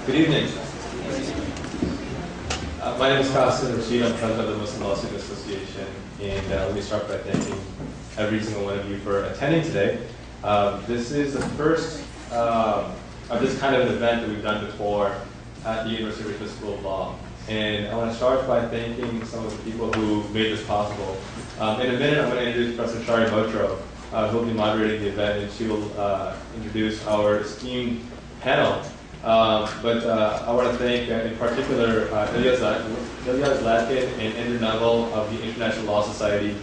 Good evening. My name is Qasim Rashid. I'm president of the Muslim Law Student Association. And let me start by thanking every single one of you for attending today. This is the first of this kind of an event that we've done before at the University of Richmond School of Law. And I want to start by thanking some of the people who made this possible. In a minute, I'm going to introduce Professor Shari Motro, who will be moderating the event, and she will introduce our esteemed panel. But I want to thank, in particular, Ilyas Latkin and Andrew Neville of the International Law Society.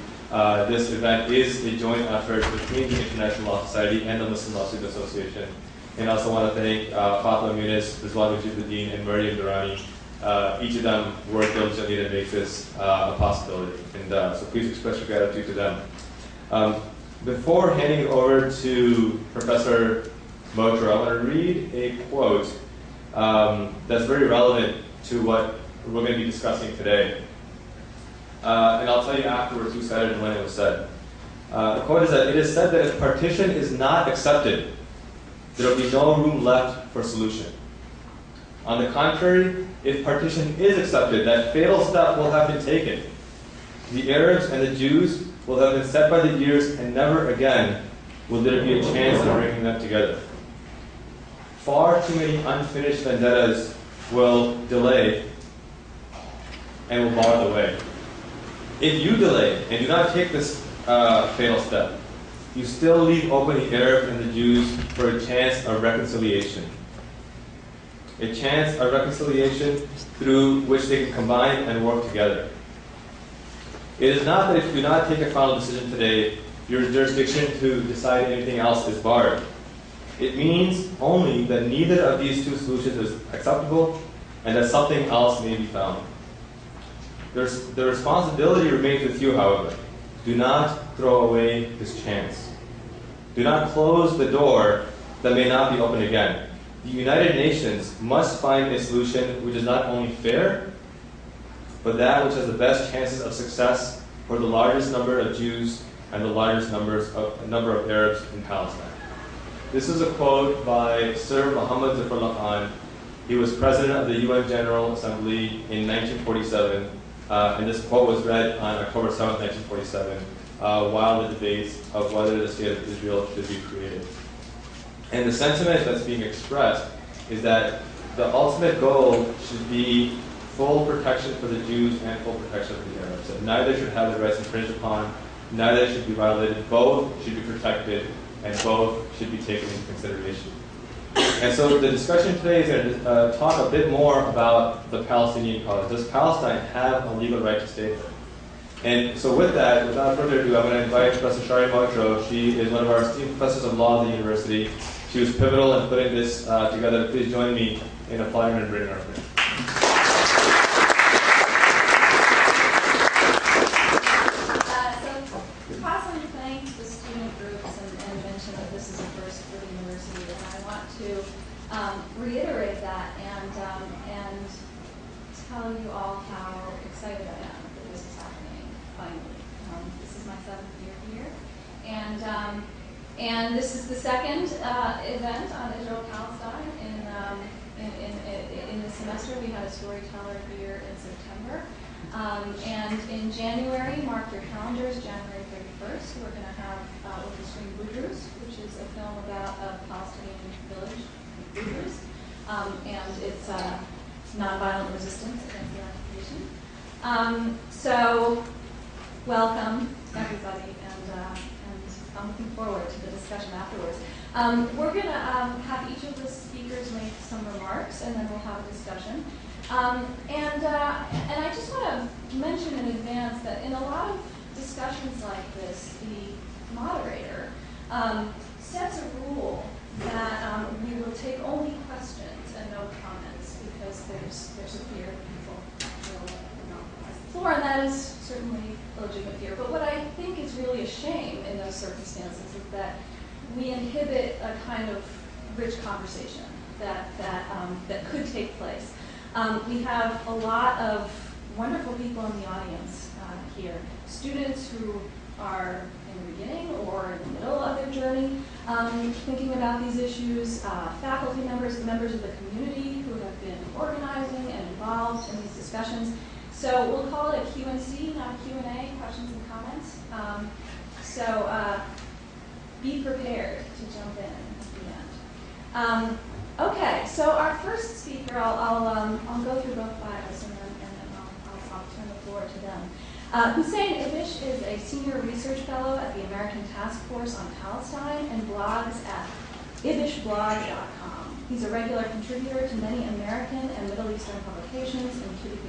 This event is a joint effort between the International Law Society and the Muslim Law Student Association. And I also want to thank Fatma Muniz, Rizwan Majiduddin, and Maryam Durrani. Each of them worked diligently to make this a possibility. And so please express your gratitude to them. Before handing it over to Professor Motro, I want to read a quote that's very relevant to what we're going to be discussing today. And I'll tell you afterwards who said it and when it was said. The quote is that it is said that if partition is not accepted, there will be no room left for solution. On the contrary, if partition is accepted, that fatal step will have been taken. The Arabs and the Jews will have been set by the years, and never again will there be a chance of bringing them together. Far too many unfinished vendettas will delay and will bar the way. If you delay and do not take this fatal step, you still leave open the Arabs and the Jews for a chance of reconciliation. A chance of reconciliation through which they can combine and work together. It is not that if you do not take a final decision today, your jurisdiction to decide anything else is barred. It means only that neither of these two solutions is acceptable and that something else may be found. The responsibility remains with you, however. Do not throw away this chance. Do not close the door that may not be opened again. The United Nations must find a solution which is not only fair, but that which has the best chances of success for the largest number of Jews and the largest number of Arabs in Palestine. This is a quote by Sir Muhammad Zafrullah Khan. He was president of the UN General Assembly in 1947, and this quote was read on October 7, 1947, while the debates of whether the state of Israel should be created. And the sentiment that's being expressed is that the ultimate goal should be full protection for the Jews and full protection for the Arabs. That neither should have their rights infringed upon, neither should be violated, both should be protected, and both should be taken into consideration. And so the discussion today is going to talk a bit more about the Palestinian cause. Does Palestine have a legal right to stay there? And so with that, without further ado, I'm going to invite Professor Shari Motro. She is one of our esteemed professors of law at the university. She was pivotal in putting this together. Please join me in applauding her and bringing her up here. Reiterate that and tell you all how excited I am that this is happening finally. This is my 7th year here, and this is the second event on Israel-Palestine in the semester. We had a storyteller here in September, and in January, mark your calendars, January 31st, we're going to have With the Screen Boudreaux, which is a film about a Palestinian village. And it's nonviolent resistance against the occupation. So, welcome everybody, and I'm looking forward to the discussion afterwards. We're going to have each of the speakers make some remarks, and then we'll have a discussion. And I just want to mention in advance that in a lot of discussions like this, the moderator sets a rule that we will take only questions and no comments, because there's a fear that people will monopolize the floor, and that is certainly a legitimate fear. But what I think is really a shame in those circumstances is that we inhibit a kind of rich conversation that could take place. We have a lot of wonderful people in the audience here, students who are in the beginning or in the middle of their journey thinking about these issues, faculty members, members of the community who have been organizing and involved in these discussions. So we'll call it a Q&C, not a Q&A, questions and comments. Be prepared to jump in at the end. Okay, so our first speaker, I'll go through both bios and then I'll turn the floor to them. Hussein Ibish is a senior research fellow at the American Task Force on Palestine and blogs at ibishblog.com. He's a regular contributor to many American and Middle Eastern publications,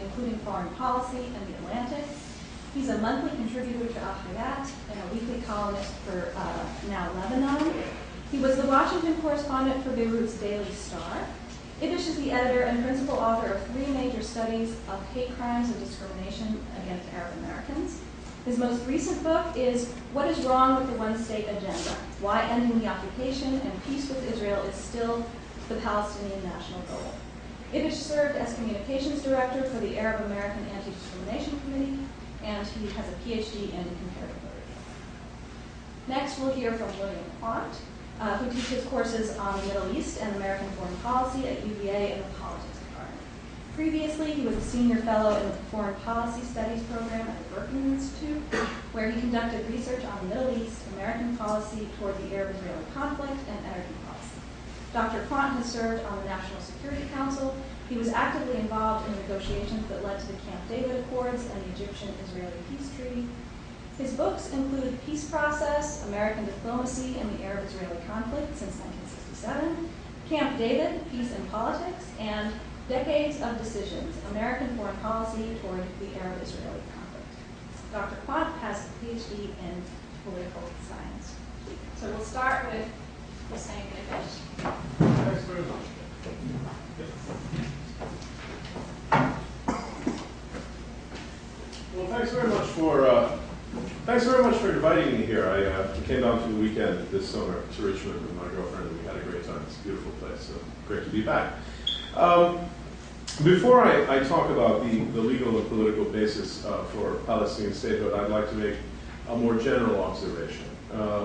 including Foreign Policy and The Atlantic. He's a monthly contributor to Al Hayat and a weekly columnist for Now Lebanon. He was the Washington correspondent for Beirut's Daily Star. Ibish is the editor and principal author of 3 major studies of hate crimes and discrimination against Arab Americans. His most recent book is What is Wrong with the One-State Agenda? Why Ending the Occupation and Peace with Israel is Still the Palestinian National Goal. Ibish served as communications director for the Arab American Anti-Discrimination Committee, and he has a PhD in comparative literature. Next, we'll hear from William Quant, who teaches courses on the Middle East and American foreign policy at UVA in the politics department. Previously, he was a senior fellow in the Foreign Policy Studies program at the Berkman Institute, where he conducted research on the Middle East, American policy toward the Arab-Israeli conflict, and energy policy. Dr. Quant has served on the National Security Council. He was actively involved in negotiations that led to the Camp David Accords and the Egyptian-Israeli peace treaty. His books include Peace Process, American Diplomacy and the Arab-Israeli Conflict since 1967, Camp David, Peace and Politics, and Decades of Decisions, American Foreign Policy Toward the Arab-Israeli Conflict. Dr. Quant has a PhD in political science. So we'll start with Hussein Ibish. Thanks very much. Well, thanks very much for inviting me here. I came down for the weekend this summer to Richmond with my girlfriend, and we had a great time. It's a beautiful place, so great to be back. Before I talk about the legal and political basis for Palestinian statehood, I'd like to make a more general observation,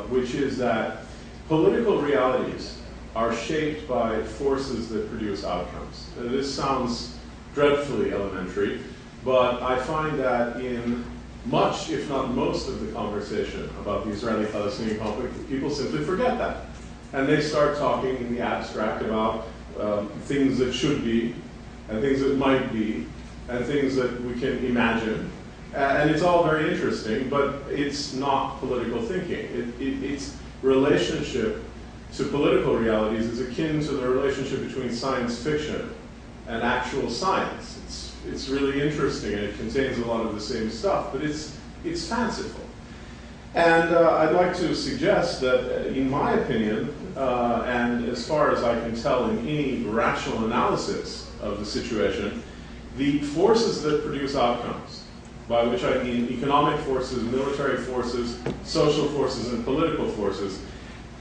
which is that political realities are shaped by forces that produce outcomes. This sounds dreadfully elementary, but I find that in much, if not most, of the conversation about the Israeli-Palestinian conflict, people simply forget that. And they start talking in the abstract about things that should be, and things that might be, and things that we can imagine. And it's all very interesting, but it's not political thinking. Its relationship to political realities is akin to the relationship between science fiction and actual science. It's really interesting, and it contains a lot of the same stuff, but it's fanciful. And I'd like to suggest that, in my opinion, and as far as I can tell in any rational analysis of the situation, the forces that produce outcomes, by which I mean economic forces, military forces, social forces, and political forces,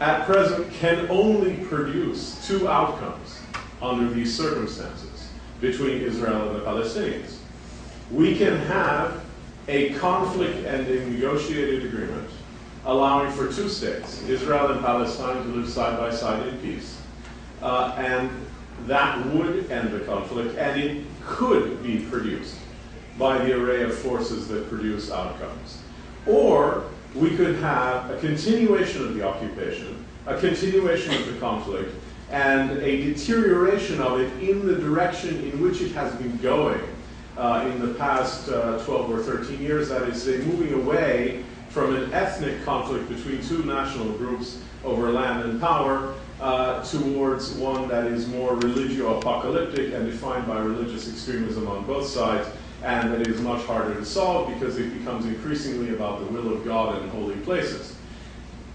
at present can only produce 2 outcomes under these circumstances between Israel and the Palestinians. We can have a conflict-ending negotiated agreement allowing for 2 states, Israel and Palestine, to live side by side in peace. And that would end the conflict, and it could be produced by the array of forces that produce outcomes. Or we could have a continuation of the occupation, a continuation of the conflict, and a deterioration of it in the direction in which it has been going in the past 12 or 13 years. That is, moving away from an ethnic conflict between 2 national groups over land and power towards one that is more religio-apocalyptic and defined by religious extremism on both sides, and that is much harder to solve because it becomes increasingly about the will of God and holy places.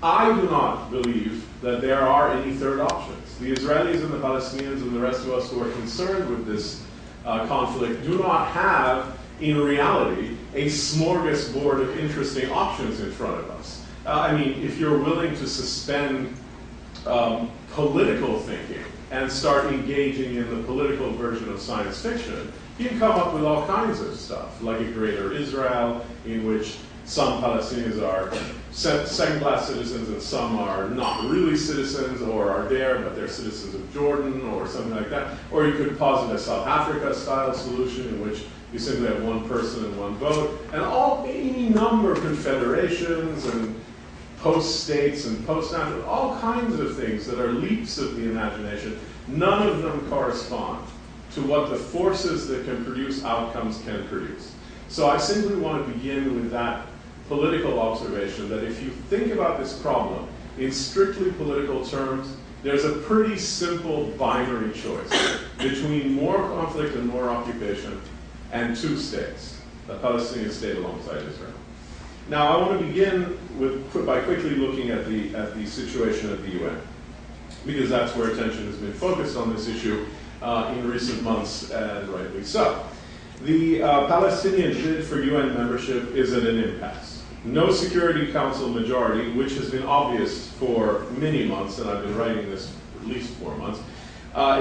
I do not believe that there are any third options. The Israelis and the Palestinians and the rest of us who are concerned with this conflict do not have, in reality, a smorgasbord of interesting options in front of us. I mean, if you're willing to suspend political thinking and start engaging in the political version of science fiction, you can come up with all kinds of stuff, like a greater Israel, in which some Palestinians are second-class citizens and some are not really citizens or are there but they're citizens of Jordan or something like that. Or you could posit a South Africa-style solution in which you simply have one person and one vote, and any number of confederations and post-states and post-national, all kinds of things that are leaps of the imagination. None of them correspond to what the forces that can produce outcomes can produce. So I simply want to begin with that political observation that if you think about this problem in strictly political terms, there's a pretty simple binary choice between more conflict and more occupation and two states, a Palestinian state alongside Israel. Now, I want to begin by quickly looking at the situation at the UN, because that's where attention has been focused on this issue in recent months, and rightly so. The Palestinian bid for UN membership is at an impasse. No Security Council majority, which has been obvious for many months, and I've been writing this for at least 4 months,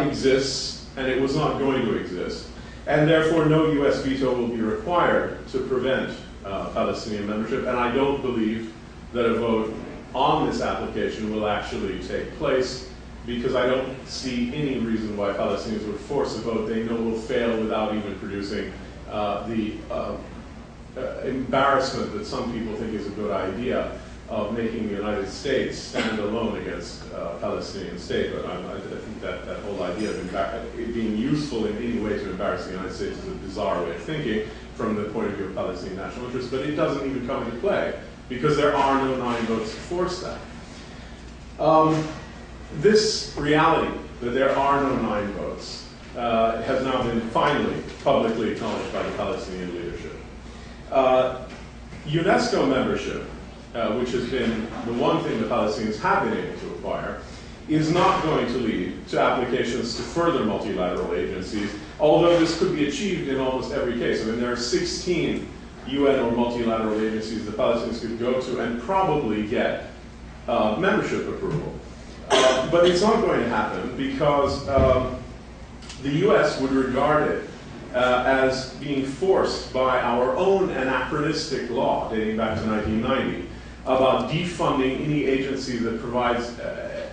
exists, and it was not going to exist. And therefore, no US veto will be required to prevent Palestinian membership, and I don't believe that a vote on this application will actually take place, because I don't see any reason why Palestinians would force a vote they know will fail without even producing the embarrassment that some people think is a good idea of making the United States stand alone against Palestinian statehood. I think that whole idea of it being useful in any way to embarrass the United States is a bizarre way of thinking from the point of view of Palestinian national interest, but it doesn't even come into play because there are no 9 votes to force that. This reality that there are no 9 votes has now been finally publicly acknowledged by the Palestinian leadership. UNESCO membership, which has been the one thing the Palestinians have been able to acquire, is not going to lead to applications to further multilateral agencies, although this could be achieved in almost every case. I mean, there are 16 UN or multilateral agencies the Palestinians could go to and probably get membership approval. But it's not going to happen because the US would regard it as being forced by our own anachronistic law dating back to 1990 about defunding any agency that provides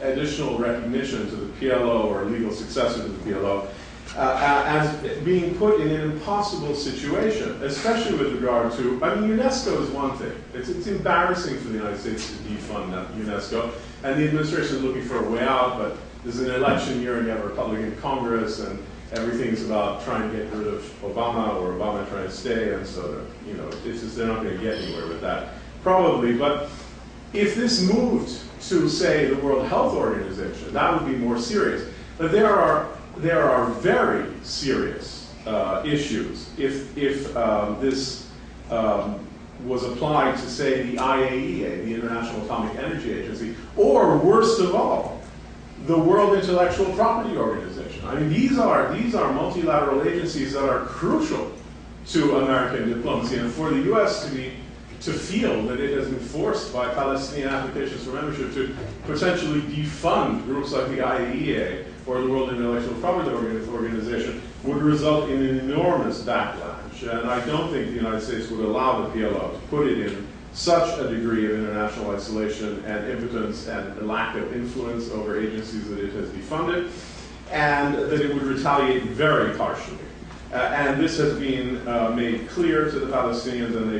additional recognition to the PLO or legal successor to the PLO as being put in an impossible situation, especially with regard to, I mean, UNESCO is one thing. It's embarrassing for the United States to defund UNESCO, and the administration is looking for a way out, but there's an election year and you have a Republican Congress, and everything's about trying to get rid of Obama or Obama trying to stay, and so, you know, it's just, they're not going to get anywhere with that, probably. But if this moved to, say, the World Health Organization, that would be more serious. But there are very serious issues if this was applied to, say, the IAEA, the International Atomic Energy Agency, or worst of all, the World Intellectual Property Organization. I mean, these are multilateral agencies that are crucial to American diplomacy, and for the U.S. to feel that it has been forced by Palestinian applications for membership to potentially defund groups like the IAEA or the World Intellectual Property Organization would result in an enormous backlash. And I don't think the United States would allow the PLO to put it in such a degree of international isolation and impotence and lack of influence over agencies that it has defunded, and that it would retaliate very harshly. And this has been made clear to the Palestinians, and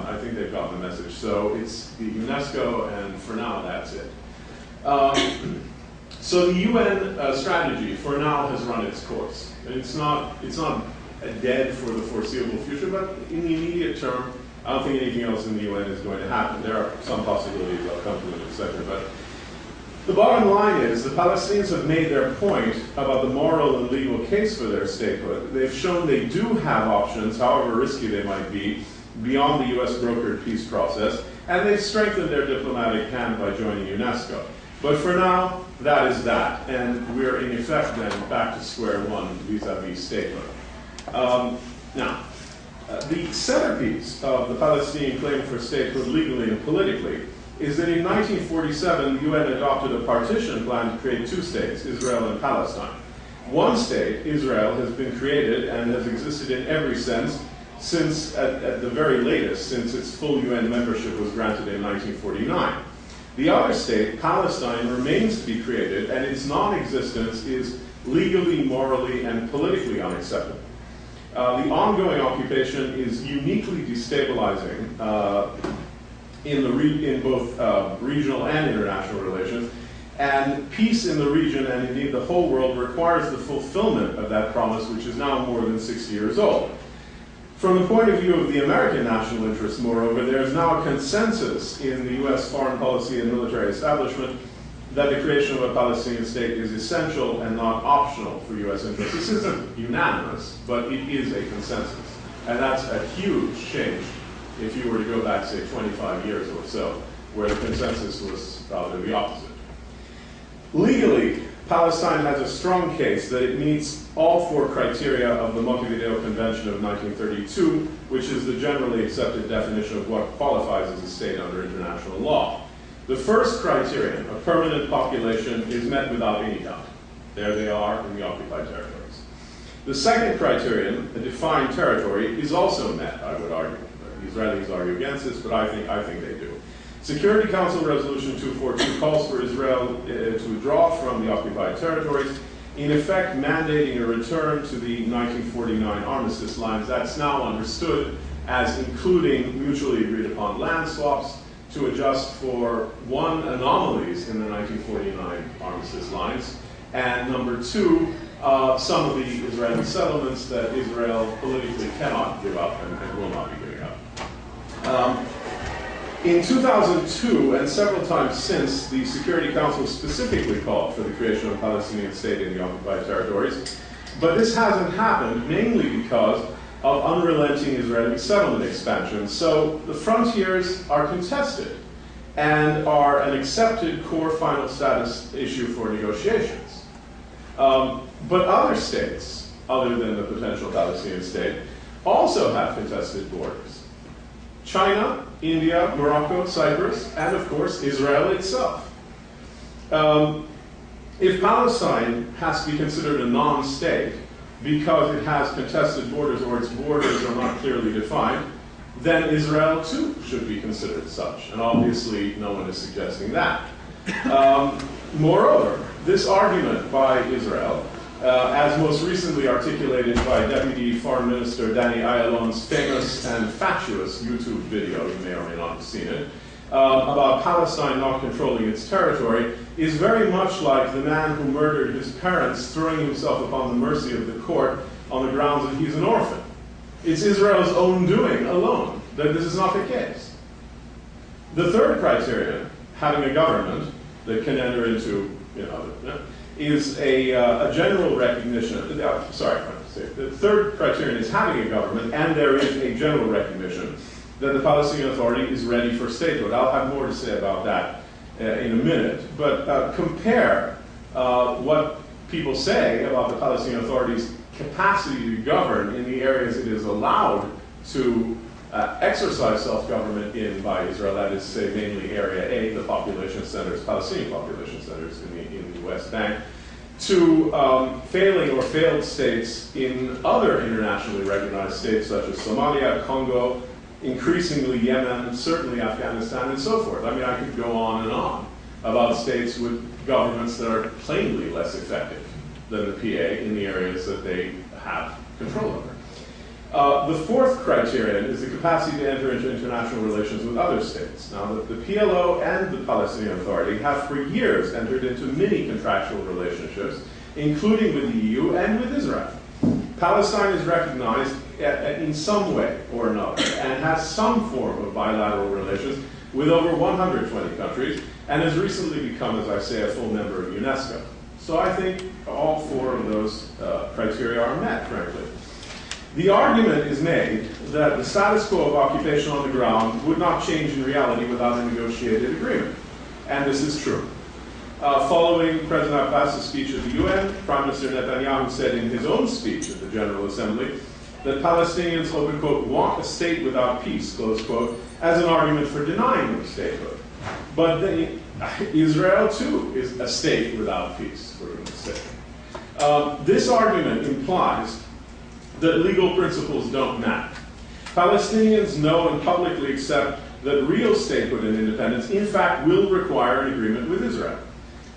I think they've gotten the message. So it's the UNESCO, and for now, that's it. So the UN strategy, for now, has run its course. And it's not dead for the foreseeable future, but in the immediate term, I don't think anything else in the UN is going to happen. There are some possibilities, I'll come to in a second, but the bottom line is the Palestinians have made their point about the moral and legal case for their statehood. They've shown they do have options, however risky they might be, beyond the US brokered peace process, and they've strengthened their diplomatic hand by joining UNESCO. But for now, that is that, and we're in effect then back to square one vis-a-vis statehood. Now, the centerpiece of the Palestinian claim for statehood legally and politically is that in 1947, the UN adopted a partition plan to create 2 states, Israel and Palestine. One state, Israel, has been created and has existed in every sense since, at the very latest, since its full UN membership was granted in 1949. The other state, Palestine, remains to be created, and its non-existence is legally, morally, and politically unacceptable. The ongoing occupation is uniquely destabilizing in both regional and international relations, and peace in the region and indeed the whole world requires the fulfillment of that promise, which is now more than 60 years old. From the point of view of the American national interest, moreover, there is now a consensus in the U.S. foreign policy and military establishment that the creation of a Palestinian state is essential and not optional for U.S. interests. This isn't unanimous, but it is a consensus. And that's a huge change if you were to go back, say, 25 years or so, where the consensus was rather the opposite. Legally, Palestine has a strong case that it meets all four criteria of the Montevideo Convention of 1932, which is the generally accepted definition of what qualifies as a state under international law. The first criterion, a permanent population, is met without any doubt. There they are in the occupied territories. The second criterion, a defined territory, is also met, I would argue. The Israelis argue against this, but I think they do. Security Council Resolution 242 calls for Israel to withdraw from the occupied territories, in effect mandating a return to the 1949 armistice lines. That's now understood as including mutually agreed upon land swaps to adjust for, one, anomalies in the 1949 armistice lines, and number two, some of the Israeli settlements that Israel politically cannot give up and will not be giving up. In 2002, and several times since, the Security Council specifically called for the creation of a Palestinian state in the occupied territories. But this hasn't happened, mainly because of unrelenting Israeli settlement expansion. So the frontiers are contested and are an accepted core final status issue for negotiations. But other states, other than the potential Palestinian state, also have contested borders. China, India, Morocco, Cyprus, and of course Israel itself. If Palestine has to be considered a non-state because it has contested borders or its borders are not clearly defined, then Israel too should be considered such. And obviously no one is suggesting that. Moreover, this argument by Israel, as most recently articulated by Deputy Foreign Minister Danny Ayalon's famous and fatuous YouTube video, you may or may not have seen it, about Palestine not controlling its territory, is very much like the man who murdered his parents throwing himself upon the mercy of the court on the grounds that he's an orphan. It's Israel's own doing alone that this is not the case. The third criterion, having a government that can enter into, is a general recognition. The third criterion is having a government, and there is a general recognition that the Palestinian Authority is ready for statehood. I'll have more to say about that in a minute. But compare what people say about the Palestinian Authority's capacity to govern in the areas it is allowed to exercise self-government in by Israel, that is, say, mainly Area A, the population centers, Palestinian population centers in the West Bank, to failing or failed states in other internationally recognized states such as Somalia, Congo, increasingly Yemen, certainly Afghanistan, and so forth. I mean, I could go on and on about states with governments that are plainly less effective than the PA in the areas that they have control over. The fourth criterion is the capacity to enter into international relations with other states. Now, the PLO and the Palestinian Authority have for years entered into many contractual relationships, including with the EU and with Israel. Palestine is recognized in some way or another and has some form of bilateral relations with over 120 countries and has recently become, as I say, a full member of UNESCO. So I think all four of those criteria are met, frankly. The argument is made that the status quo of occupation on the ground would not change in reality without a negotiated agreement. And this is true. Following President Abbas's speech at the UN, Prime Minister Netanyahu said in his own speech at the General Assembly that Palestinians, open quote, want a state without peace, close quote, as an argument for denying them statehood. But Israel, too, is a state without peace, we're going to say. This argument implies that legal principles don't matter. Palestinians know and publicly accept that real statehood and independence, in fact, will require an agreement with Israel.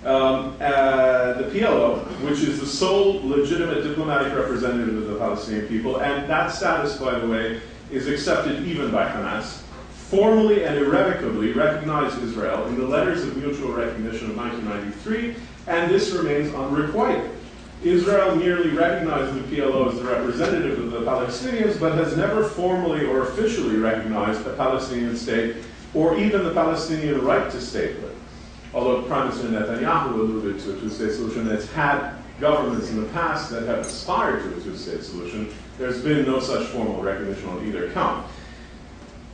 The PLO, which is the sole legitimate diplomatic representative of the Palestinian people, and that status, by the way, is accepted even by Hamas, formally and irrevocably recognized Israel in the Letters of Mutual Recognition of 1993, and this remains unrequited. Israel merely recognized the PLO as the representative of the Palestinians, but has never formally or officially recognized a Palestinian state or even the Palestinian right to statehood. Although Prime Minister Netanyahu alluded to a two-state solution, that's had governments in the past that have aspired to a two-state solution, there's been no such formal recognition on either count.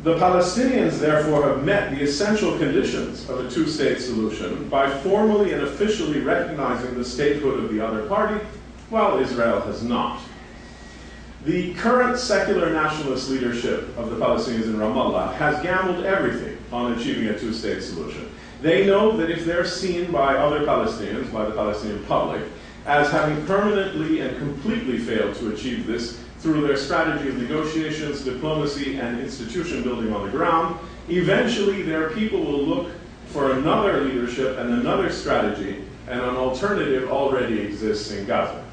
The Palestinians, therefore, have met the essential conditions of a two-state solution by formally and officially recognizing the statehood of the other party, while Israel has not. The current secular nationalist leadership of the Palestinians in Ramallah has gambled everything on achieving a two-state solution. They know that if they're seen by other Palestinians, by the Palestinian public, as having permanently and completely failed to achieve this through their strategy of negotiations, diplomacy, and institution building on the ground, eventually their people will look for another leadership and another strategy, and an alternative already exists in Gaza.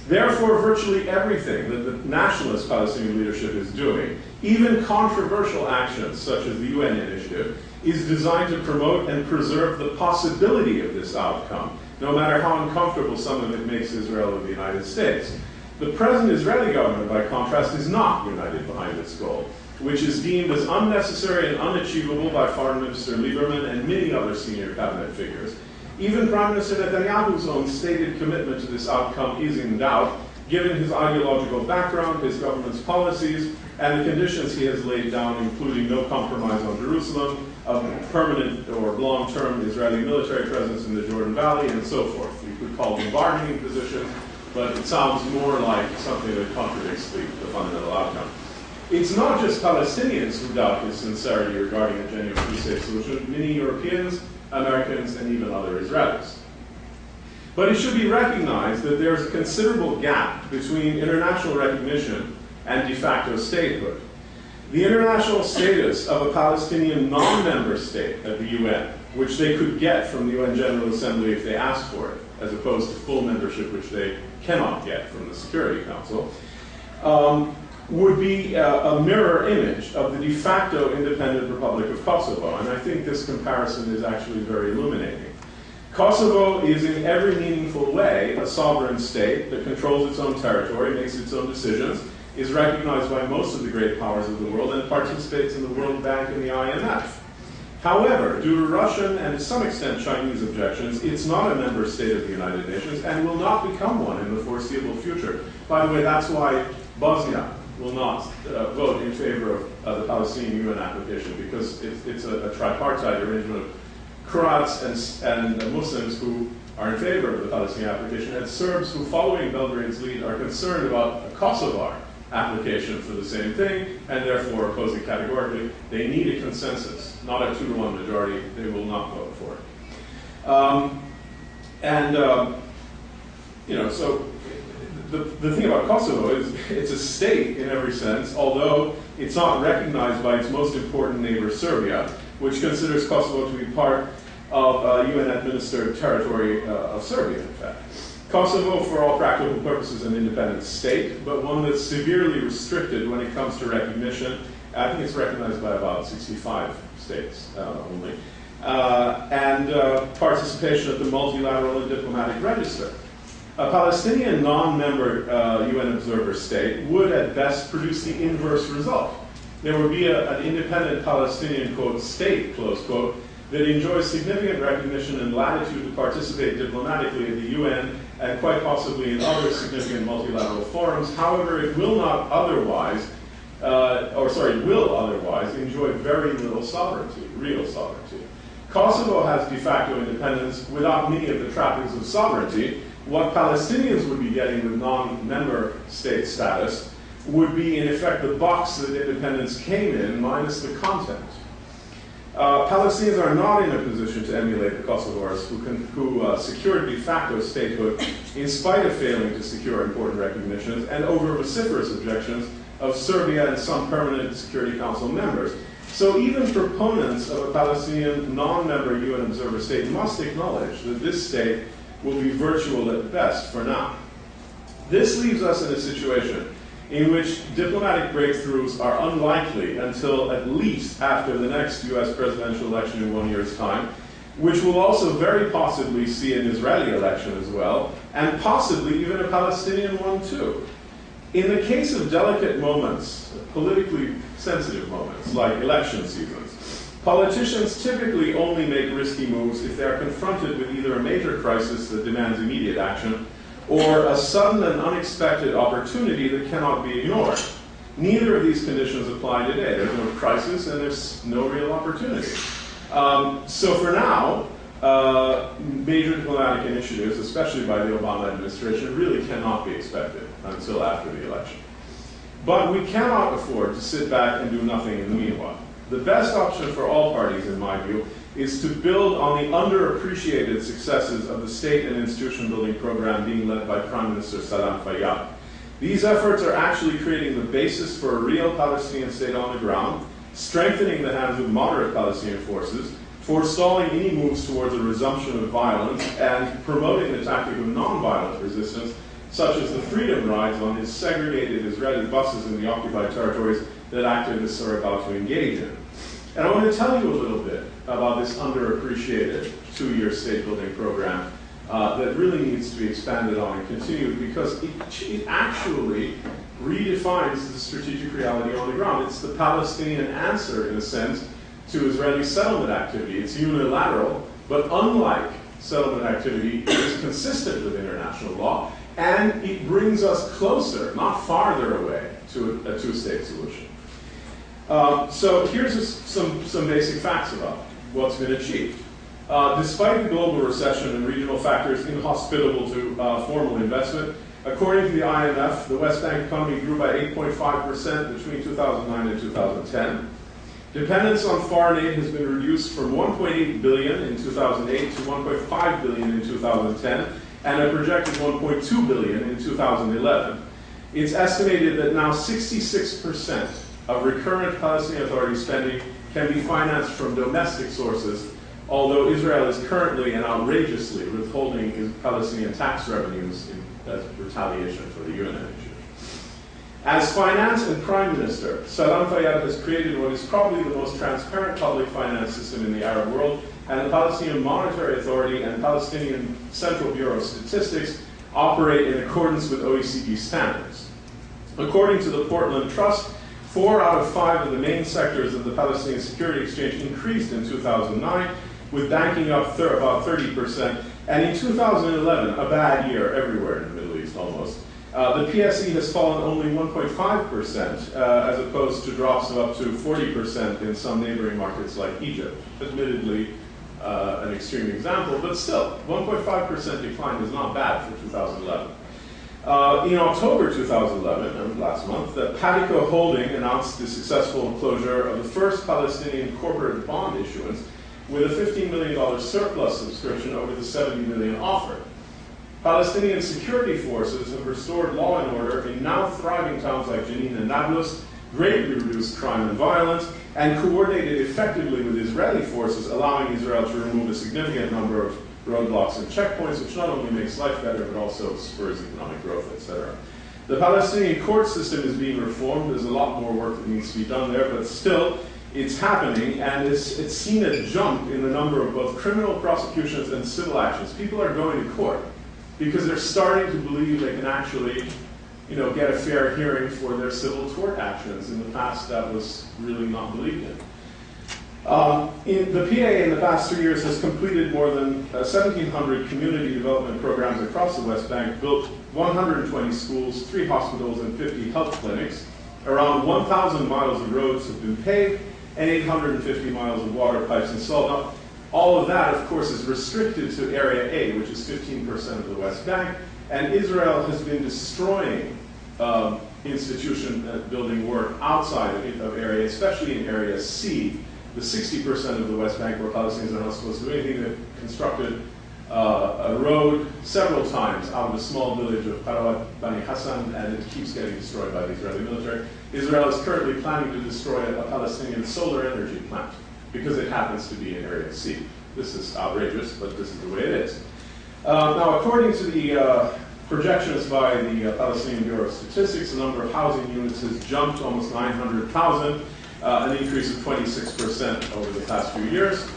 Therefore, virtually everything that the nationalist Palestinian leadership is doing, even controversial actions such as the UN initiative, is designed to promote and preserve the possibility of this outcome, no matter how uncomfortable some of it makes Israel or the United States. The present Israeli government, by contrast, is not united behind its goal, which is deemed as unnecessary and unachievable by Foreign Minister Lieberman and many other senior cabinet figures. Even Prime Minister Netanyahu's own stated commitment to this outcome is in doubt, given his ideological background, his government's policies, and the conditions he has laid down, including no compromise on Jerusalem, a permanent or long-term Israeli military presence in the Jordan Valley, and so forth. You could call them bargaining positions, but it sounds more like something that contradicts the fundamental outcome. It's not just Palestinians who doubt his sincerity regarding a genuine two-state solution. Many Europeans, Americans, and even other Israelis. But it should be recognized that there's a considerable gap between international recognition and de facto statehood. The international status of a Palestinian non-member state at the UN, which they could get from the UN General Assembly if they asked for it, as opposed to full membership, which they cannot get from the Security Council, would be a mirror image of the de facto independent Republic of Kosovo. And I think this comparison is actually very illuminating. Kosovo is in every meaningful way a sovereign state that controls its own territory, makes its own decisions, is recognized by most of the great powers of the world, and participates in the World Bank and the IMF. However, due to Russian and to some extent Chinese objections, it's not a member state of the United Nations and will not become one in the foreseeable future. By the way, that's why Bosnia will not vote in favor of the Palestinian UN application, because it's a tripartite arrangement of Croats and Muslims who are in favor of the Palestinian application, and Serbs who, following Belgrade's lead, are concerned about a Kosovar application for the same thing, and therefore opposing categorically. They need a consensus, not a 2-to-1 majority. They will not vote for it. So the thing about Kosovo is it's a state in every sense, although it's not recognized by its most important neighbor, Serbia, which considers Kosovo to be part of UN-administered territory of Serbia, in fact. Kosovo, for all practical purposes, is an independent state, but one that's severely restricted when it comes to recognition. I think it's recognized by about 65 states only, and participation at the multilateral and diplomatic register. A Palestinian non-member UN observer state would at best produce the inverse result. There would be an independent Palestinian, quote, state, close quote, that enjoys significant recognition and latitude to participate diplomatically at the UN and quite possibly in other significant multilateral forums. However, it will not otherwise, will otherwise enjoy very little sovereignty, real sovereignty. Kosovo has de facto independence without many of the trappings of sovereignty. What Palestinians would be getting with non-member state status would be, in effect, the box that independence came in, minus the content. Palestinians are not in a position to emulate the Kosovars who secured de facto statehood in spite of failing to secure important recognitions and over vociferous objections of Serbia and some permanent Security Council members. So even proponents of a Palestinian non-member UN observer state must acknowledge that this state will be virtual at best for now. This leaves us in a situation in which diplomatic breakthroughs are unlikely until at least after the next US presidential election in 1 year's time, which will also very possibly see an Israeli election as well, and possibly even a Palestinian one too. In the case of delicate moments, politically sensitive moments, like election seasons, politicians typically only make risky moves if they are confronted with either a major crisis that demands immediate action or a sudden and unexpected opportunity that cannot be ignored. Neither of these conditions apply today. There's no crisis and there's no real opportunity. So for now, major diplomatic initiatives, especially by the Obama administration, really cannot be expected until after the election. But we cannot afford to sit back and do nothing in the meanwhile. The best option for all parties, in my view, is to build on the underappreciated successes of the state and institution building program being led by Prime Minister Salam Fayyad. These efforts are actually creating the basis for a real Palestinian state on the ground, strengthening the hands of moderate Palestinian forces, forestalling any moves towards a resumption of violence, and promoting the tactic of nonviolent resistance, such as the freedom rides on his segregated Israeli buses in the occupied territories that activists are about to engage in. And I want to tell you a little bit about this underappreciated 2-year state building program that really needs to be expanded on and continued, because it actually redefines the strategic reality on the ground. It's the Palestinian answer, in a sense, to Israeli settlement activity. It's unilateral, but unlike settlement activity, it is consistent with international law, and it brings us closer, not farther away, to a two-state solution. So here's some basic facts about what's been achieved. Despite the global recession and regional factors inhospitable to formal investment, according to the IMF, the West Bank economy grew by 8.5% between 2009 and 2010. Dependence on foreign aid has been reduced from 1.8 billion in 2008 to 1.5 billion in 2010, and a projected 1.2 billion in 2011. It's estimated that now 66% of recurrent Palestinian Authority spending can be financed from domestic sources, although Israel is currently and outrageously withholding Palestinian tax revenues as retaliation for the UN initiative. As finance and prime minister, Salam Fayyad has created what is probably the most transparent public finance system in the Arab world, and the Palestinian Monetary Authority and Palestinian Central Bureau of Statistics operate in accordance with OECD standards. According to the Portland Trust, 4 out of 5 of the main sectors of the Palestinian Security Exchange increased in 2009, with banking up about 30%, and in 2011, a bad year everywhere in the Middle East almost, the PSE has fallen only 1.5%, as opposed to drops of up to 40% in some neighboring markets like Egypt. Admittedly, an extreme example, but still, 1.5% decline is not bad for 2011. In October 2011, last month, the Padico Holding announced the successful closure of the first Palestinian corporate bond issuance with a $15 million surplus subscription over the $70 million offered. Palestinian security forces have restored law and order in now thriving towns like Jenin and Nablus, greatly reduced crime and violence, and coordinated effectively with Israeli forces, allowing Israel to remove a significant number of roadblocks and checkpoints, which not only makes life better, but also spurs economic growth, etc. The Palestinian court system is being reformed. There's a lot more work that needs to be done there, but still, it's happening, and it's seen a jump in the number of both criminal prosecutions and civil actions. People are going to court because they're starting to believe they can actually, get a fair hearing for their civil tort actions. In the past, that was really not believed in. The PA in the past 3 years has completed more than 1,700 community development programs across the West Bank, built 120 schools, 3 hospitals, and 50 health clinics. Around 1,000 miles of roads have been paved, and 850 miles of water pipes installed. Now, all of that, of course, is restricted to Area A, which is 15% of the West Bank, and Israel has been destroying institution building work outside of Area A, especially in Area C, the 60% of the West Bank where Palestinians are not supposed to do anything. They've constructed road several times out of the small village of Qarawat Bani Hassan, and it keeps getting destroyed by the Israeli military. Israel is currently planning to destroy a Palestinian solar energy plant because it happens to be in Area C. This is outrageous, but this is the way it is. Now, according to the projections by the Palestinian Bureau of Statistics, the number of housing units has jumped to almost 900,000, an increase of 26% over the past few years.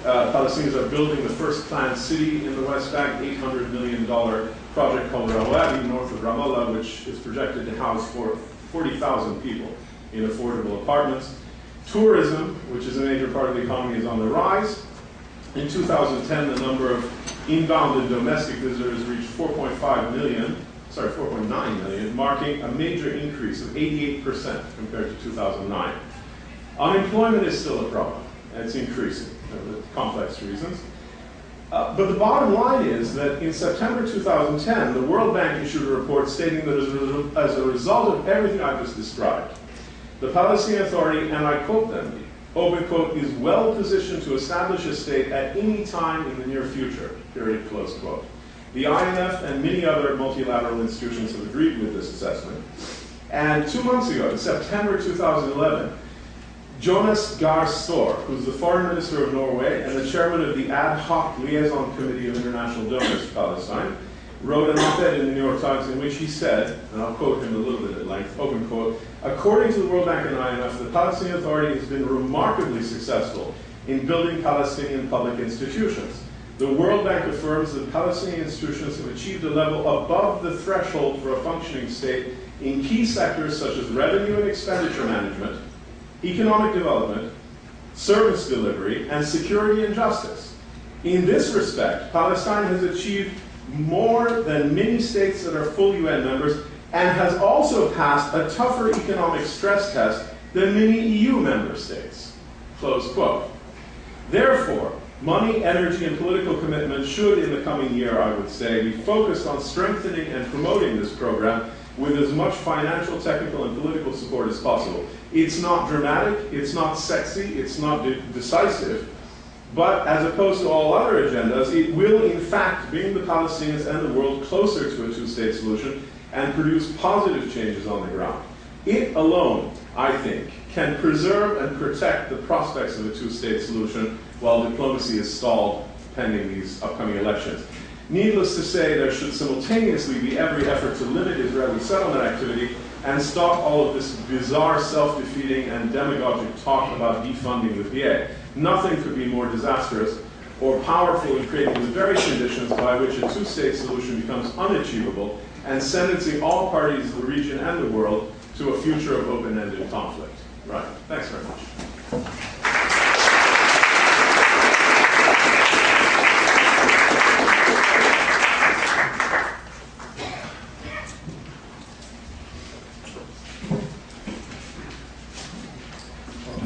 Palestinians are building the first planned city in the West Bank, $800 million project called Rawadi, north of Ramallah, which is projected to house 40,000 people in affordable apartments. Tourism, which is a major part of the economy, is on the rise. In 2010, the number of inbound and domestic visitors reached 4.9 million, marking a major increase of 88% compared to 2009. Unemployment is still a problem, and it's increasing for complex reasons. But the bottom line is that in September 2010, the World Bank issued a report stating that as a result of everything I've just described, the Palestinian Authority, and I quote them, open quote, is well positioned to establish a state at any time in the near future, period, close quote. The IMF and many other multilateral institutions have agreed with this assessment. And 2 months ago, in September 2011, Jonas Gahr Store, who's the foreign minister of Norway and the chairman of the Ad Hoc Liaison Committee of International Donors to Palestine, wrote an op-ed in the New York Times in which he said, and I'll quote him a little bit at length, open quote, according to the World Bank and IMF, the Palestinian Authority has been remarkably successful in building Palestinian public institutions. The World Bank affirms that Palestinian institutions have achieved a level above the threshold for a functioning state in key sectors such as revenue and expenditure management, economic development, service delivery, and security and justice. In this respect, Palestine has achieved more than many states that are full UN members and has also passed a tougher economic stress test than many EU member states, close quote. Therefore, money, energy, and political commitment should, in the coming year, I would say, be focused on strengthening and promoting this program with as much financial, technical, and political support as possible. It's not dramatic, it's not sexy, it's not decisive, but as opposed to all other agendas, it will in fact bring the Palestinians and the world closer to a two-state solution and produce positive changes on the ground. It alone, I think, can preserve and protect the prospects of a two-state solution while diplomacy is stalled pending these upcoming elections. Needless to say, there should simultaneously be every effort to limit Israeli settlement activity and stop all of this bizarre, self-defeating, and demagogic talk about defunding the PA. Nothing could be more disastrous or powerful in creating the very conditions by which a two-state solution becomes unachievable and sentencing all parties of the region and the world to a future of open-ended conflict. Right. Thanks very much.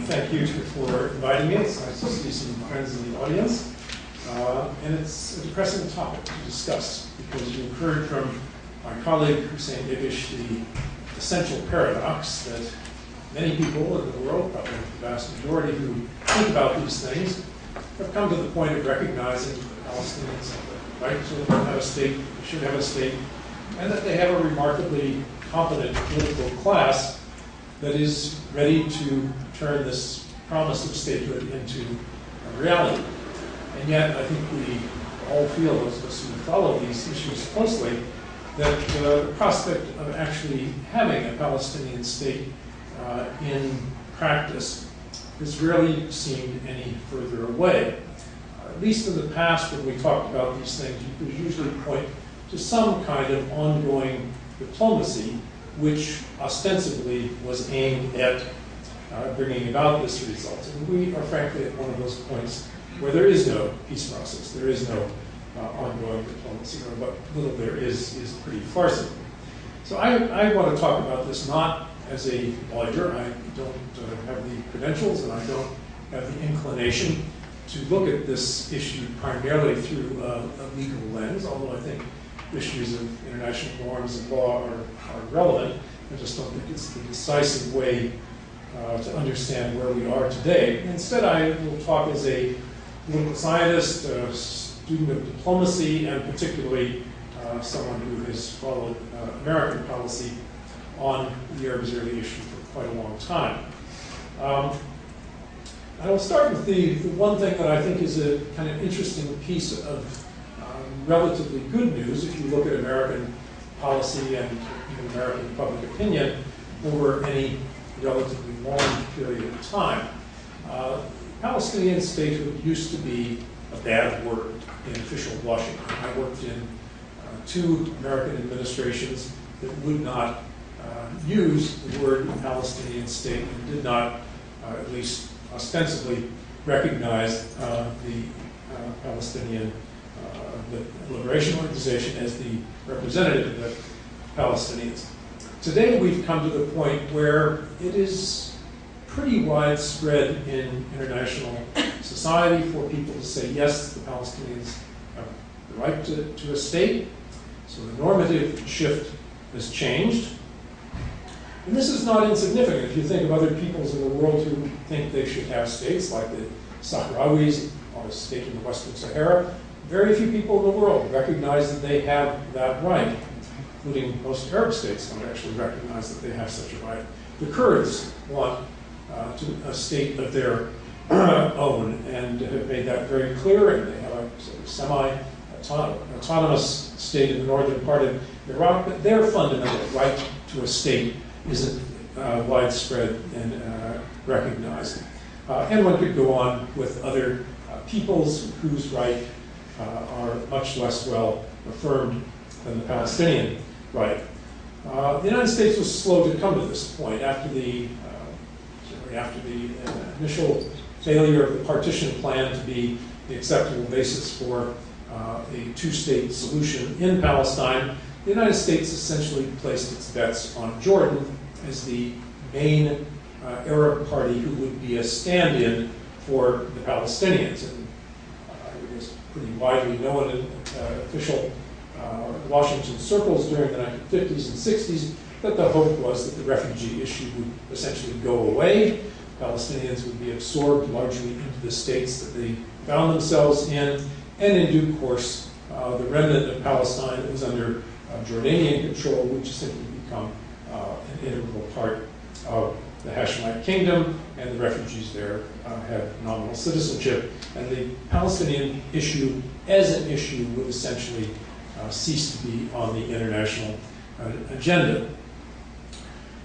Thank you for inviting me. It's nice to see some friends in the audience. And it's a depressing topic to discuss because you've heard from my colleague Hussein Ibish the essential paradox that many people in the world, probably the vast majority who think about these things, have come to the point of recognizing that Palestinians have the right to have a state, should have a state, and that they have a remarkably competent political class that is ready to turn this promise of statehood into a reality. And yet, I think we all feel, those of us who follow these issues closely, that the prospect of actually having a Palestinian state in practice has rarely seemed any further away. At least in the past, when we talked about these things, you could usually point to some kind of ongoing diplomacy which ostensibly was aimed at bringing about this result. And we are frankly at one of those points where there is no peace process, there is no ongoing diplomacy, or what little there is pretty farcical. So I want to talk about this not as a lawyer. I don't have the credentials and I don't have the inclination to look at this issue primarily through a legal lens, although I think issues of international norms and law are relevant. I just don't think it's the decisive way to understand where we are today. Instead, I will talk as a political scientist, student of diplomacy, and particularly someone who has followed American policy on the Arab-Israeli issue for quite a long time. I will start with the one thing that I think is a kind of interesting piece of relatively good news if you look at American policy and even American public opinion over any relatively long period of time. Palestinian statehood used to be a bad word in official Washington. I worked in 2 American administrations that would not use the word Palestinian state and did not, at least ostensibly, recognize the Palestinian the Liberation Organization as the representative of the Palestinians. Today we've come to the point where it is pretty widespread in international society for people to say, yes, the Palestinians have the right to a state. So the normative shift has changed. And this is not insignificant. If you think of other peoples in the world who think they should have states, like the Sahrawis or a state in the Western Sahara, very few people in the world recognize that they have that right, including most Arab states don't actually recognize that they have such a right. The Kurds want a state of their own and have made that very clear, and they have a sort of semi-autonomous state in the northern part of Iraq, but their fundamental right to a state isn't widespread and recognized. And one could go on with other peoples whose right are much less well affirmed than the Palestinian right. The United States was slow to come to this point after the initial failure of the partition plan to be the acceptable basis for a 2-state solution in Palestine. The United States essentially placed its bets on Jordan as the main Arab party who would be a stand-in for the Palestinians. And it was pretty widely known in official Washington circles during the 1950s and 60s that the hope was that the refugee issue would essentially go away. Palestinians would be absorbed largely into the states that they found themselves in, and in due course, the remnant of Palestine that was under Jordanian control would just simply become an integral part of the Hashemite kingdom, and the refugees there had nominal citizenship. And the Palestinian issue as an issue would essentially cease to be on the international agenda.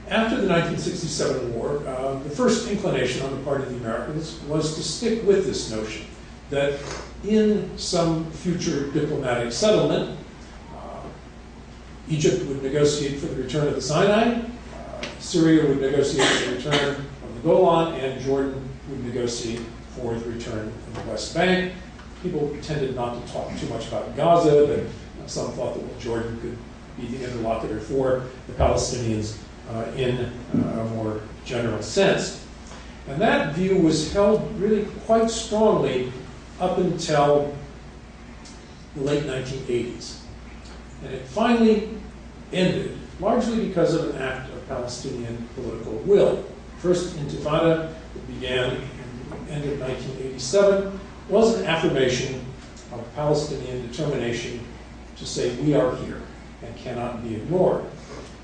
After the 1967 war, the first inclination on the part of the Americans was to stick with this notion that in some future diplomatic settlement, Egypt would negotiate for the return of the Sinai, Syria would negotiate for the return of the Golan, and Jordan would negotiate for the return of the West Bank. People tended not to talk too much about Gaza, but some thought that well, Jordan could be the interlocutor for the Palestinians in a more general sense. And that view was held really quite strongly up until the late 1980s. And it finally ended, largely because of an act of Palestinian political will. First Intifada, that began in the end of 1987, was an affirmation of Palestinian determination to say we are here and cannot be ignored.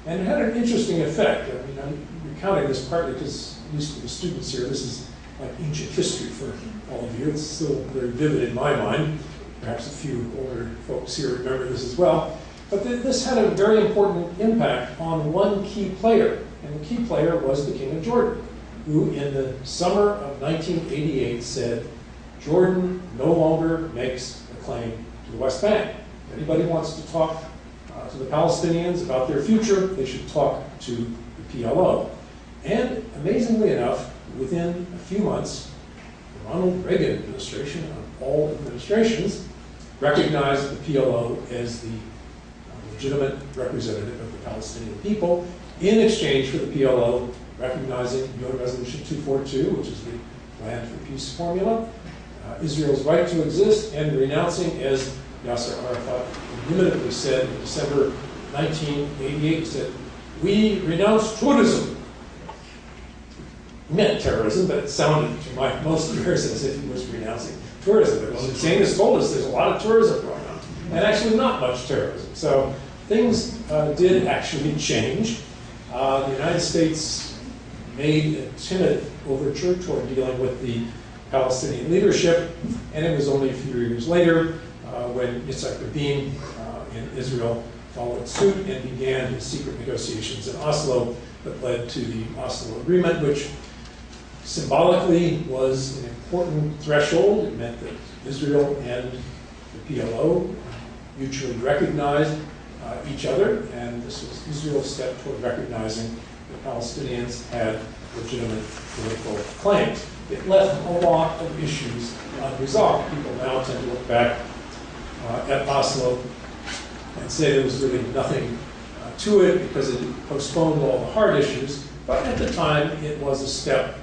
And it had an interesting effect. I mean, I'm recounting this partly because, at least for the students here, this is like ancient history for all of you. It's still very vivid in my mind. Perhaps a few older folks here remember this as well. But this had a very important impact on one key player, and the key player was the King of Jordan, who in the summer of 1988 said, Jordan no longer makes a claim to the West Bank. If anybody wants to talk to the Palestinians about their future, they should talk to the PLO. And amazingly enough, within a few months, the Ronald Reagan administration, of all administrations, recognized the PLO as the legitimate representative of the Palestinian people in exchange for the PLO recognizing UN Resolution 242, which is the Land for Peace formula, Israel's right to exist, and renouncing, as Yasser Arafat inimically said in December 1988, he said, we renounce terrorism. He meant terrorism, but it sounded to most ears as if he was renouncing tourism. Well, Hussein has told us there's a lot of tourism going on, and actually not much terrorism. So things did actually change. The United States made a timid overture toward dealing with the Palestinian leadership, and it was only a few years later when Yitzhak Rabin in Israel followed suit and began his secret negotiations in Oslo that led to the Oslo Agreement, which symbolically was an important threshold. It meant that Israel and the PLO mutually recognized each other, and this was Israel's step toward recognizing that Palestinians had legitimate political claims. It left a lot of issues unresolved. People now tend to look back at Oslo and say there was really nothing to it because it postponed all the hard issues, but at the time it was a step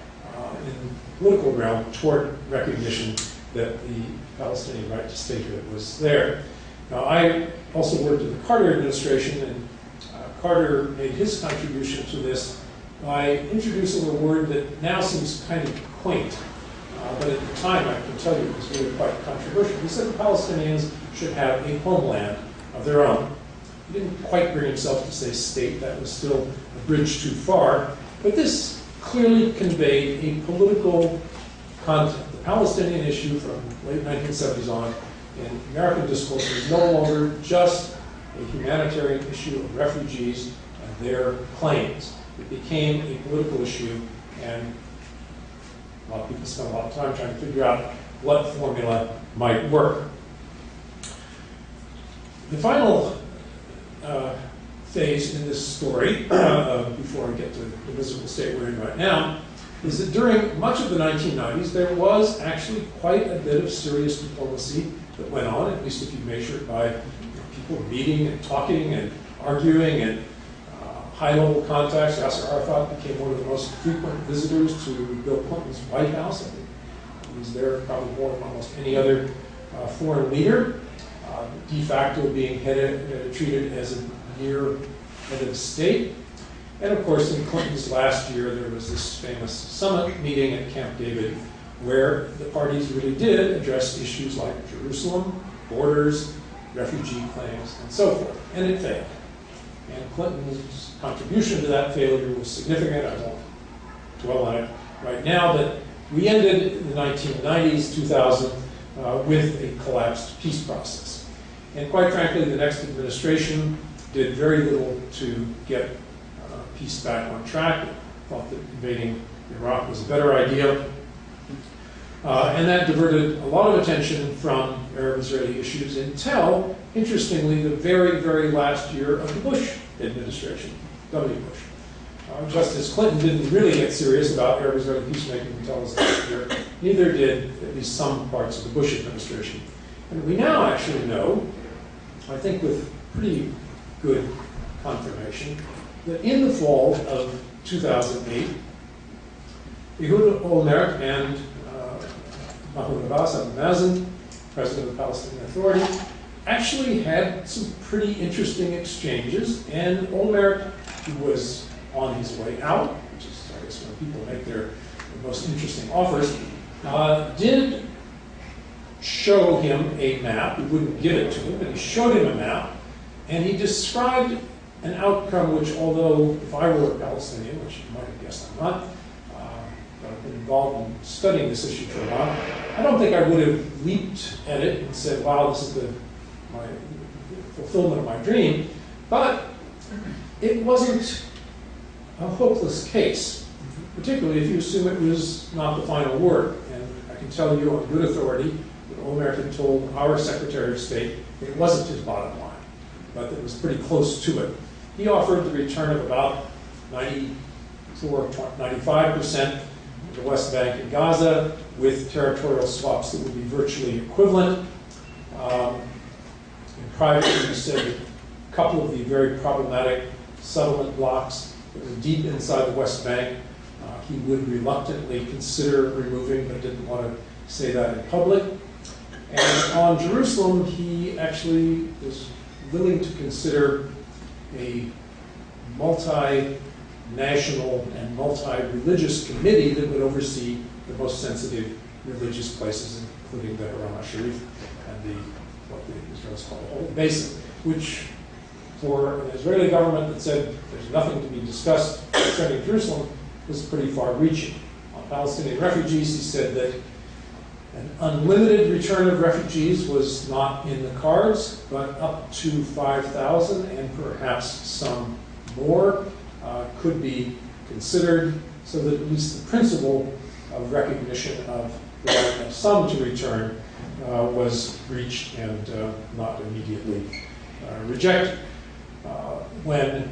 in the political realm toward recognition that the Palestinian right to statehood was there. Now, I also worked in the Carter administration, and Carter made his contribution to this by introducing a word that now seems kind of quaint, but at the time, I can tell you, it was really quite controversial. He said the Palestinians should have a homeland of their own. He didn't quite bring himself to say state. That was still a bridge too far. But this clearly conveyed a political content. The Palestinian issue from late 1970s on in American discourse was no longer just a humanitarian issue of refugees and their claims. It became a political issue, and a lot of people spent a lot of time trying to figure out what formula might work. The final phase in this story, before I get to the miserable state we're in right now, is that during much of the 1990s, there was actually quite a bit of serious diplomacy that went on, at least if you measure it by people meeting and talking and arguing and high-level contacts. Yasser Arafat became one of the most frequent visitors to Bill Clinton's White House. I think he was there probably more than almost any other foreign leader, de facto being treated as a near head of state. And of course, in Clinton's last year, there was this famous summit meeting at Camp David where the parties really did address issues like Jerusalem, borders, refugee claims, and so forth. And it failed. And Clinton's contribution to that failure was significant. I won't dwell on it right now, but we ended in the 1990s, 2000, with a collapsed peace process. And quite frankly, the next administration did very little to get peace back on track. It thought that invading Iraq was a better idea. And that diverted a lot of attention from Arab-Israeli issues until, interestingly, the very, very last year of the Bush administration, W. Bush. Justice Clinton didn't really get serious about Arab-Israeli peacemaking until his last year. Neither did at least some parts of the Bush administration. And we now actually know, I think with pretty good confirmation, that in the fall of 2008, Ehud Olmert and Mahmoud Abbas, Abu Mazen, president of the Palestinian Authority, actually had some pretty interesting exchanges. And Olmert, who was on his way out, which is, I guess, when people make their most interesting offers, did show him a map. He wouldn't give it to him, but he showed him a map, and he described an outcome which, although if I were a Palestinian, which you might have guessed I'm not, but I've been involved in studying this issue for a while, I don't think I would have leaped at it and said, wow, this is my fulfillment of my dream. But it wasn't a hopeless case, particularly if you assume it was not the final word. And I can tell you on good authority that Olmert had told our Secretary of State it wasn't his bottom line, but it was pretty close to it. He offered the return of about 95% of the West Bank and Gaza with territorial swaps that would be virtually equivalent. In private, he said that a couple of the very problematic settlement blocks that were deep inside the West Bank, he would reluctantly consider removing, but didn't want to say that in public. And on Jerusalem, he actually was willing to consider a multinational and multi-religious committee that would oversee the most sensitive religious places, including the Haram al-Sharif and what the Israelis call the Holy Basin, which for an Israeli government that said there's nothing to be discussed concerning Jerusalem was pretty far-reaching. On Palestinian refugees, he said that an unlimited return of refugees was not in the cards, but up to 5,000 and perhaps some more could be considered, so that at least the principle of recognition of the right of some to return was reached and not immediately rejected. When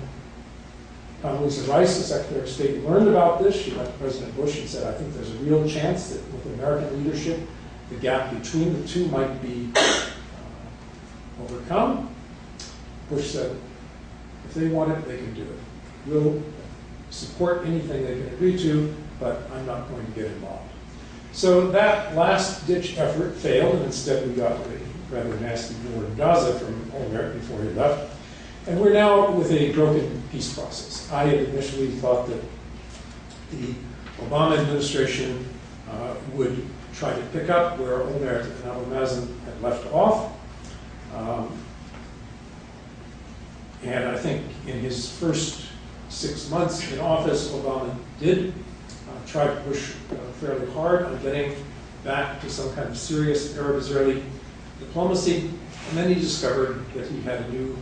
Condoleezza Rice, the Secretary of State, learned about this, she went to President Bush and said, I think there's a real chance that with American leadership, the gap between the two might be overcome. Bush said, if they want it, they can do it. We'll support anything they can agree to, but I'm not going to get involved. So that last-ditch effort failed, and instead we got a rather nasty war in Gaza from Olmert before he left. And we're now with a broken peace process. I had initially thought that the Obama administration would try to pick up where Olmert and Abu Mazen had left off. And I think in his first 6 months in office, Obama did try to push fairly hard on getting back to some kind of serious Arab-Israeli diplomacy. And then he discovered that he had a new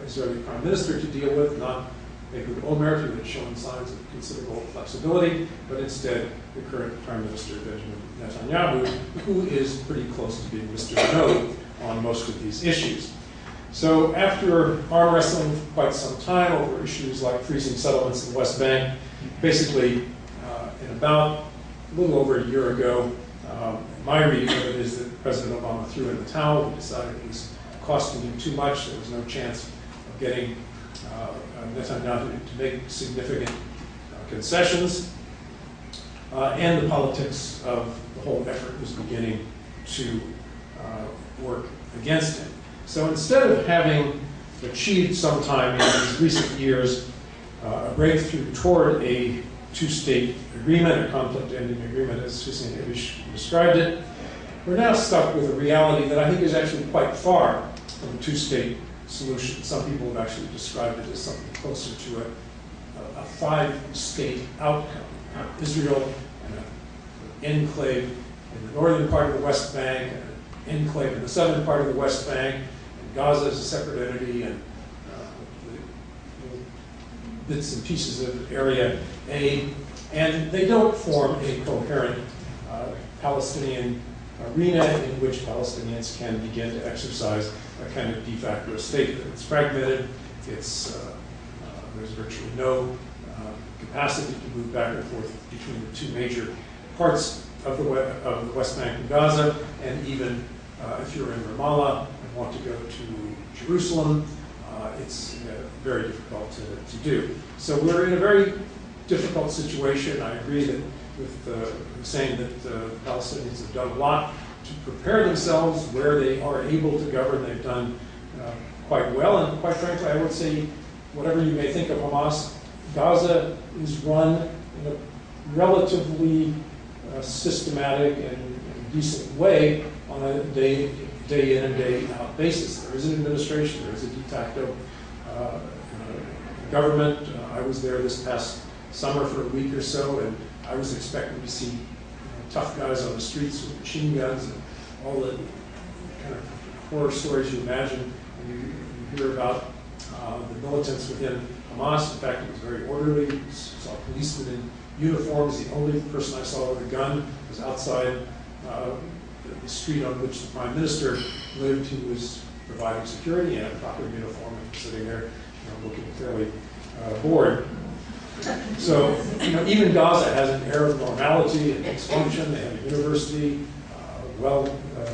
Israeli prime minister to deal with, not Ehud Olmert, who had shown signs of considerable flexibility, but instead the current prime minister, Benjamin Netanyahu, who is pretty close to being Mr. No on most of these issues. So after arm wrestling for quite some time over issues like freezing settlements in the West Bank, basically in about a little over a year ago, my reading of it is that President Obama threw in the towel. He decided it was costing him too much. There was no chance of getting Netanyahu to make significant concessions. And the politics of the whole effort was beginning to work against him. So instead of having achieved sometime in these recent years a breakthrough toward a two-state agreement, a conflict-ending agreement, as Hussein Ibish described it, we're now stuck with a reality that I think is actually quite far from a two-state solution. Some people have actually described it as something closer to a five-state outcome. Israel and an enclave in the northern part of the West Bank, and an enclave in the southern part of the West Bank, and Gaza is a separate entity, and the bits and pieces of Area A, and they don't form a coherent Palestinian arena in which Palestinians can begin to exercise a kind of de facto state. It's fragmented, there's virtually no capacity to move back and forth between the two major parts of the West Bank and Gaza, and even if you're in Ramallah and want to go to Jerusalem, it's very difficult to do. So we're in a very difficult situation. I agree that with saying that Palestinians have done a lot to prepare themselves where they are able to govern. They've done quite well, and quite frankly, I would say, whatever you may think of Hamas, Gaza is run in a relatively systematic and decent way on a day in and day out basis. There is an administration, there is a de facto government. I was there this past summer for a week or so, and I was expecting to see tough guys on the streets with machine guns and all the kind of horror stories you imagine when you hear about the militants within Hamas. In fact, it was very orderly. You saw policemen in uniforms. The only person I saw with a gun was outside the street on which the prime minister lived, who was providing security and a proper uniform, and sitting there, looking fairly bored. So, even Gaza has an air of normality and dysfunction. They have a university, well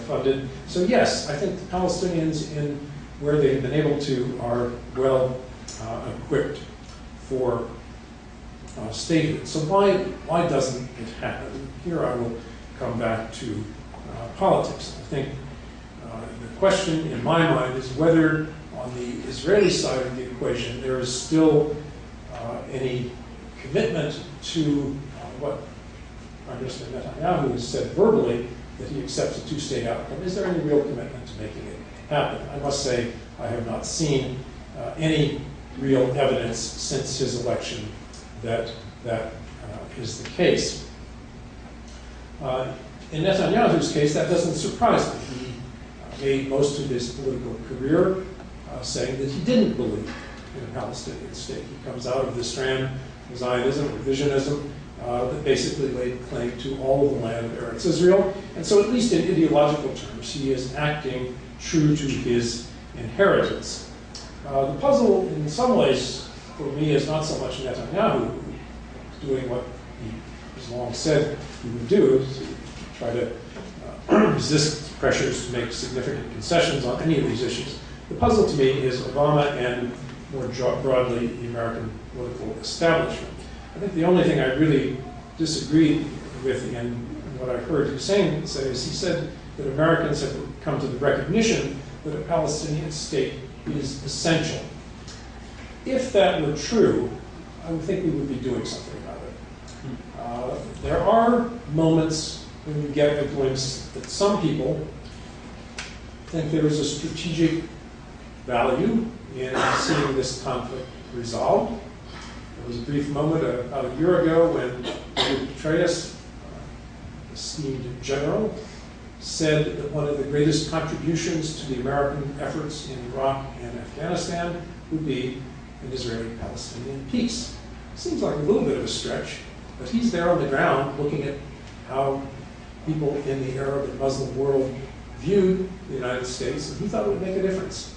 funded. So yes, I think the Palestinians, in where they've been able to, are well equipped for statehood. So why doesn't it happen? Here I will come back to politics. I think the question in my mind is whether on the Israeli side of the equation there is still any commitment to what Prime Minister Netanyahu has said verbally that he accepts a two-state outcome. Is there any real commitment to making it happen? I must say I have not seen any real evidence since his election that that is the case. In Netanyahu's case, that doesn't surprise me. He made most of his political career saying that he didn't believe in a Palestinian state. He comes out of the strand of Zionism, revisionism, that basically laid claim to all of the land of Eretz Israel. And so at least in ideological terms, he is acting true to his inheritance. The puzzle, in some ways, for me, is not so much Netanyahu doing what he has long said he would do, to try to resist pressures to make significant concessions on any of these issues. The puzzle to me is Obama and, more broadly, the American political establishment. I think the only thing I really disagreed with in what I heard Hussein say is he said that Americans have come to the recognition that a Palestinian state is essential. If that were true, I would think we would be doing something about it. There are moments when you get a glimpse that some people think there is a strategic value in seeing this conflict resolved. There was a brief moment about a year ago when Petraeus, esteemed general, said that one of the greatest contributions to the American efforts in Iraq and Afghanistan would be an Israeli-Palestinian peace. Seems like a little bit of a stretch, but he's there on the ground looking at how people in the Arab and Muslim world viewed the United States, and he thought it would make a difference.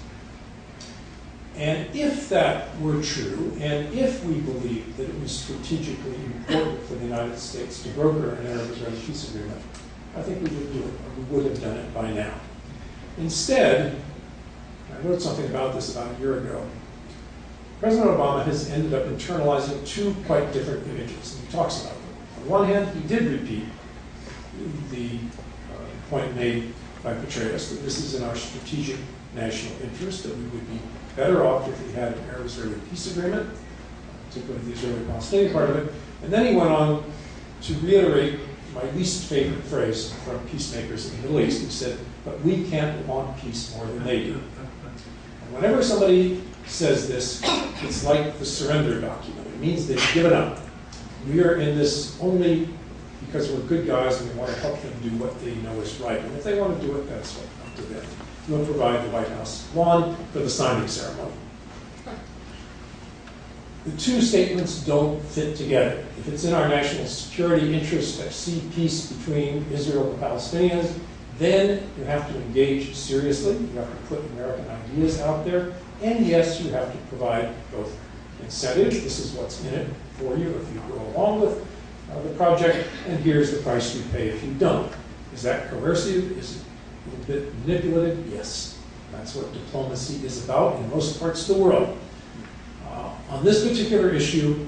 And if that were true, and if we believed that it was strategically important for the United States to broker an Arab-Israeli peace agreement, I think we would do it, or we would have done it by now. Instead, I wrote something about this about a year ago, President Obama has ended up internalizing two quite different images, and he talks about them. On one hand, he did repeat the point made by Petraeus that this is in our strategic national interest, that we would be better off if we had an Arab-Israeli peace agreement, particularly the Israeli-Palestinian part of it. And then he went on to reiterate my least favorite phrase from peacemakers in the Middle East. He said, but we can't want peace more than they do. And whenever somebody says this, it's like the surrender document. It means they've given up. We are in this only because we're good guys and we want to help them do what they know is right. And if they want to do it, that's up to them. We'll provide the White House lawn for the signing ceremony. The two statements don't fit together. If it's in our national security interest to see peace between Israel and the Palestinians, then you have to engage seriously. You have to put American ideas out there. And yes, you have to provide both incentives. This is what's in it for you if you go along with the project, and here's the price you pay if you don't. Is that coercive? Is it a little bit manipulative? Yes. That's what diplomacy is about in most parts of the world. On this particular issue,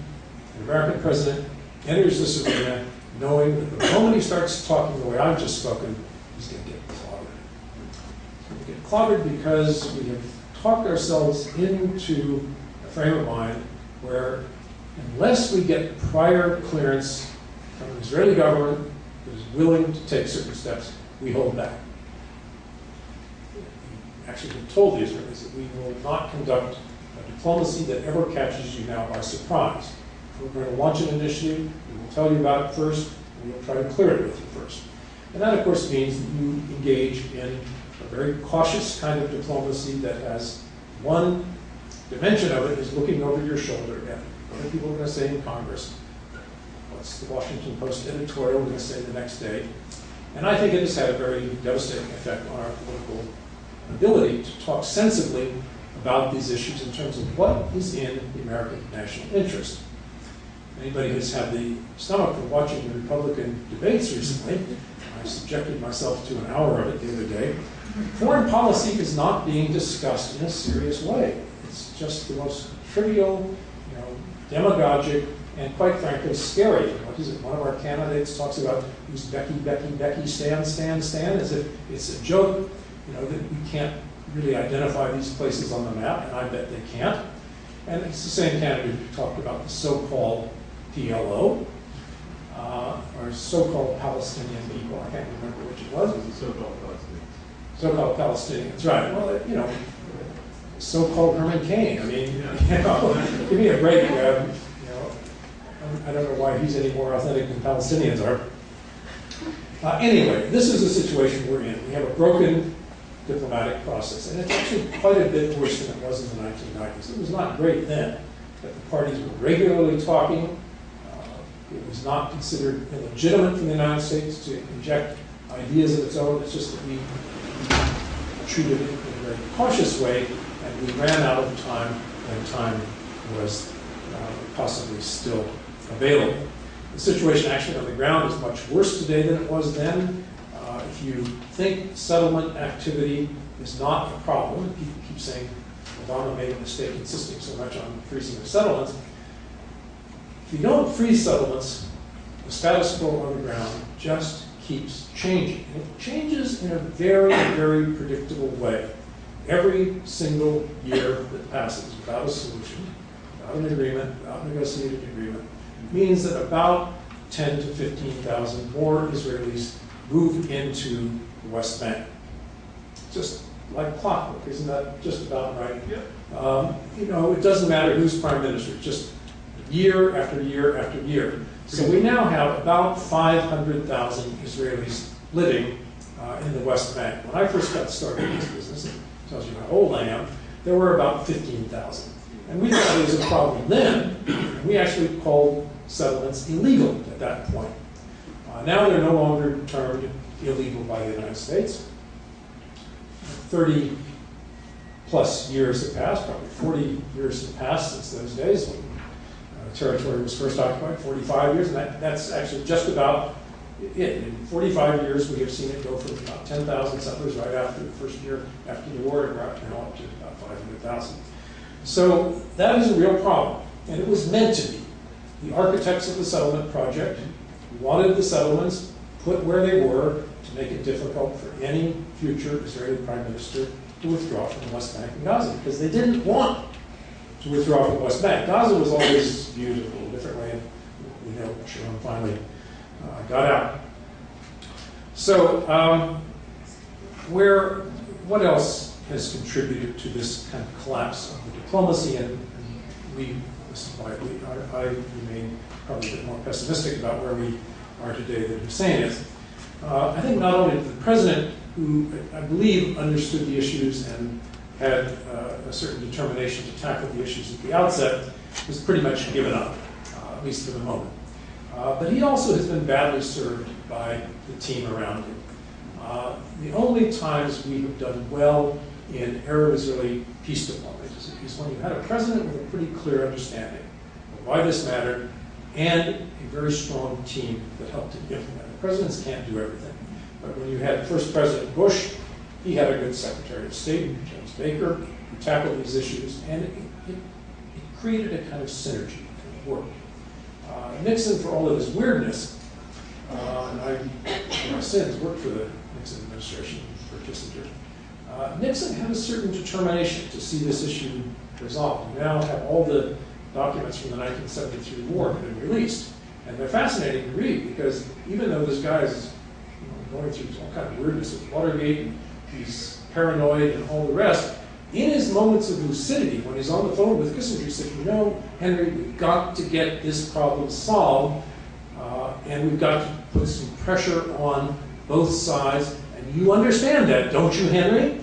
an American president enters this arena knowing that the moment he starts talking the way I've just spoken, he's going to get clobbered. He's going to get clobbered because we have talked ourselves into a frame of mind where unless we get prior clearance from the Israeli government that is willing to take certain steps, we hold back. We actually have told the Israelis that we will not conduct a diplomacy that ever catches you now by surprise. If we're going to launch an initiative, we will tell you about it first, and we'll try to clear it with you first. And that, of course, means that you engage in a very cautious kind of diplomacy that has one dimension of it is looking over your shoulder at what are people going to say in Congress? What's the Washington Post editorial going to say the next day? And I think it has had a very devastating effect on our political ability to talk sensibly about these issues in terms of what is in the American national interest. Anybody who's had the stomach for watching the Republican debates recently, I subjected myself to an hour of it the other day. Foreign policy is not being discussed in a serious way. It's just the most trivial, demagogic, and quite frankly, scary. What is it? One of our candidates talks about who's Becky, stand, as if it's a joke, that we can't really identify these places on the map, and I bet they can't. And it's the same candidate who talked about the so-called PLO. or so-called Palestinian people. I can't remember which it was. It was a so-called Palestinians. So-called Palestinians, right. Well, you know, so-called Herman Cain. I mean, you know, give me a break. You know, I don't know why he's any more authentic than Palestinians are. Anyway, this is the situation we're in. We have a broken diplomatic process, and it's actually quite a bit worse than it was in the 1990s. It was not great then, but the parties were regularly talking. It was not considered illegitimate from the United States to inject ideas of its own. It's just that we treated it in a very cautious way, and we ran out of time when time was possibly still available. The situation actually on the ground is much worse today than it was then. If you think settlement activity is not a problem, people keep saying Obama made a mistake insisting so much on freezing of settlements. If you don't freeze settlements, the status quo on the ground just keeps changing. And it changes in a very, very predictable way. Every single year that passes without a solution, without an agreement, without a negotiated agreement, means that about 10 to 15,000 more Israelis move into the West Bank. Just like clockwork, isn't that just about right? Yeah. You know, it doesn't matter who's prime minister, just year after year after year. So we now have about 500,000 Israelis living in the West Bank. When I first got started in this business, it tells you how old I am, there were about 15,000. And we thought it was a problem then, and we actually called settlements illegal at that point. Now they're no longer termed illegal by the United States. 30 plus years have passed, probably 40 years have passed since those days when the territory was first occupied, 45 years, and that's actually just about it. In 45 years, we have seen it go from about 10,000 settlers right after the first year after the war, and right now up to about 500,000. So that is a real problem, and it was meant to be. The architects of the settlement project wanted the settlements put where they were to make it difficult for any future Israeli prime minister to withdraw from the West Bank and Gaza, because they didn't want to withdraw from the West Bank. Gaza was always viewed a little different way, and we know Sharon finally got out. So what else has contributed to this kind of collapse of the diplomacy? And we, I remain probably a bit more pessimistic about where we are today than Hussein is. I think not only the president, who I believe understood the issues and had a certain determination to tackle the issues at the outset, was pretty much given up, at least for the moment. But he also has been badly served by the team around him. The only times we have done well in Arab-Israeli peace diplomacy is when you had a president with a pretty clear understanding of why this mattered and a very strong team that helped to implement it. Presidents can't do everything. But when you had first President Bush, he had a good Secretary of State, James Baker, who tackled these issues, and it created a kind of synergy, and it worked. Nixon, for all of his weirdness, and I, in my sins, worked for the Nixon administration for Kissinger, Nixon had a certain determination to see this issue resolved. We now have all the documents from the 1973 war have been released, and they're fascinating to read because even though this guy is going through all kind of weirdness with Watergate, and he's paranoid and all the rest, in his moments of lucidity, when he's on the phone with Kissinger, he said, you know, Henry, we've got to get this problem solved, and we've got to put some pressure on both sides, and you understand that, don't you, Henry?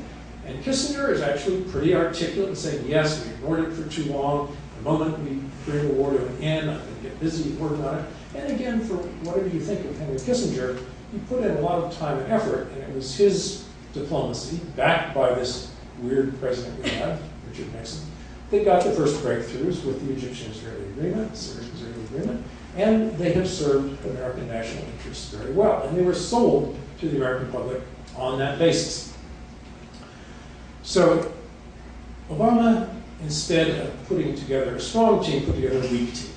And Kissinger is actually pretty articulate in saying, yes, we ignored it for too long. The moment we bring the war to an end, I'm going to get busy working on it. And again, for whatever you think of Henry Kissinger, he put in a lot of time and effort, and it was his diplomacy, backed by this weird president we had, Richard Nixon, that got the first breakthroughs with the Egyptian-Israeli agreement, the Syrian-Israeli agreement, and they have served American national interests very well. And they were sold to the American public on that basis. So Obama, instead of putting together a strong team, put together a weak team.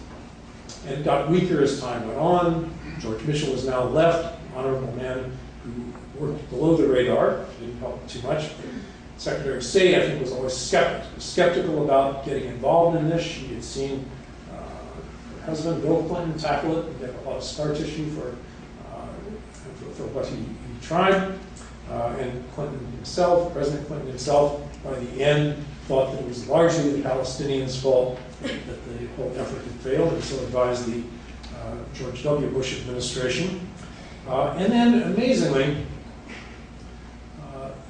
And it got weaker as time went on. George Mitchell was now left, an honorable man who worked below the radar, didn't help too much. Secretary of State, I think, was always skeptical about getting involved in this. She had seen President Bill Clinton tackle it. He had a lot of scar tissue for what he tried. And Clinton himself, President Clinton himself, by the end, thought that it was largely the Palestinians' fault that the whole effort had failed, and so advised the George W. Bush administration. And then, amazingly,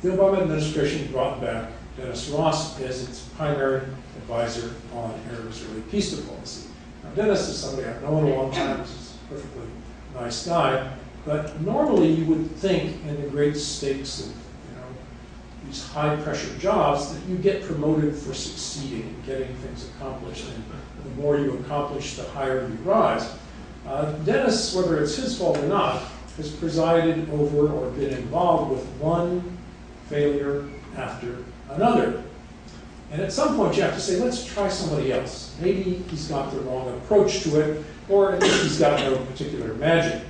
the Obama administration brought back Dennis Ross as its primary advisor on Arab-Israeli peace diplomacy. Now, Dennis is somebody I've known a long time. He's a perfectly nice guy. But normally you would think in the great stakes of these high-pressure jobs that you get promoted for succeeding and getting things accomplished. And the more you accomplish, the higher you rise. Dennis, whether it's his fault or not, has presided over or been involved with one failure after another. And at some point you have to say, let's try somebody else. Maybe he's got the wrong approach to it, or at least he's got no particular magic.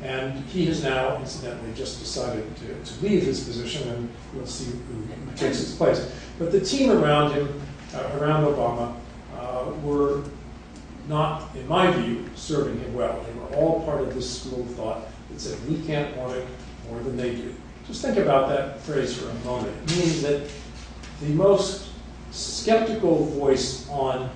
And he has now, incidentally, just decided to leave his position, and we'll see who takes his place. But the team around him, around Obama, were not, in my view, serving him well. They were all part of this school of thought that said, we can't want it more than they do. Just think about that phrase for a moment. It means that the most skeptical voice on